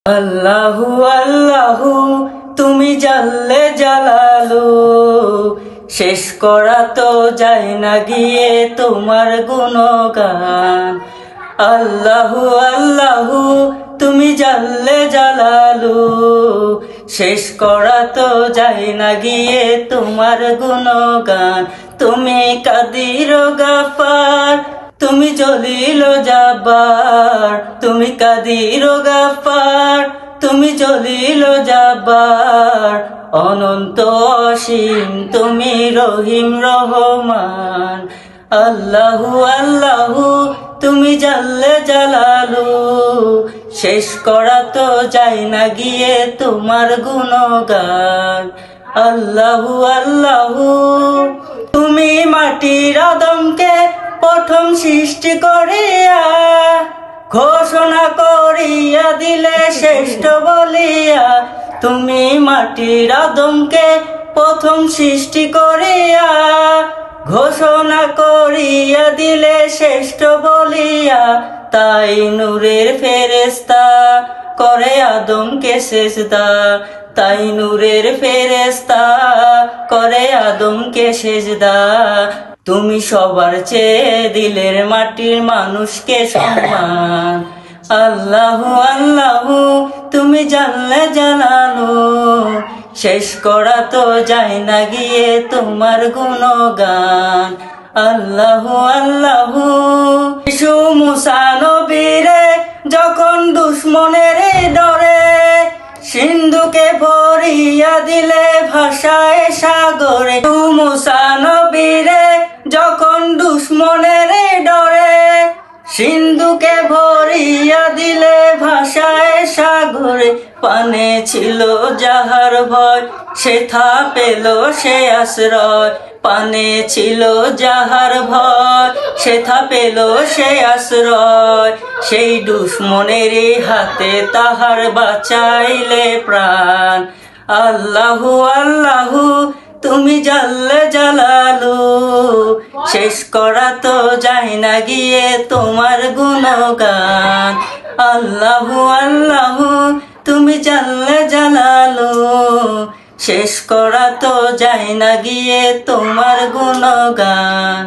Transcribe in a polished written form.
আল্লাহু আল্লাহু তুমি জাল্লে জালালু, শেষ করা তো যায় না গিয়ে তোমার গুণগান। আল্লাহু আল্লাহু তুমি জাল্লে জালালু, শেষ করা তো যায় না গিয়ে তোমার গুণগান। তুমি কাদির গাফার, তুমি জলিল জাব্বার, তুমি কাদির গাফার, তুমি জলিল জাব্বার, অনন্ত অসীম তুমি রহিম রহমান। আল্লাহু আল্লাহু তুমি জাল্লে জালালু, শেষ করা তো যায় না গিয়ে তোমার গুণগান। আল্লাহু আল্লাহু তুমি মাটির আদমকে প্রথম সৃষ্টি করিয়া, ঘোষণা করিয়া দিলে শ্রেষ্ঠ বলিয়া। তুমি মাটির আদমকে প্রথম সৃষ্টি করিয়া, ঘোষণা করিয়া দিলে শ্রেষ্ঠ বলিয়া। তাই নূরের ফেরেশতা করে আদমকে সেজদা, তাই নূরের ফেরেশতা করে আদমকে সেজদা। তুমি সবার চেয়ে দিলের মাটির মানুষকে সম্মান। আল্লাহু আল্লাহু তুমি জাল্লে জালালু, শেষ করা তো যায় না গিয়ে তোমার গুণগান। আল্লাহু আল্লাহু শিশু মুসা নবীরে যখন দুশ্মনের ডরে, সিন্ধুকে ভরিয়া দিলে ভাষায় সাগরে। মুসা নবীরে যখন দুশ্মনের ডরে, সিন্ধুকে ভরিয়া দিলে ভাষায় সাগরে। পানে ছিল যাহার ভয়, সেথা পেল সে আশ্রয়। পানে ছিল যাহার ভয়, সেথা পেল সে আশ্রয়। সেই দুশ্মনের হাতে তাহার বাঁচাইলে প্রাণ। আল্লাহু আল্লাহু তুমি জাল্লে জালালু, শেষ করা তো যায় না গিয়ে তোমার গুণগান। আল্লাহু আল্লাহু তুমি জাল্লে জালালু, শেষ করা তো যায় না গিয়ে তোমার গুণগান।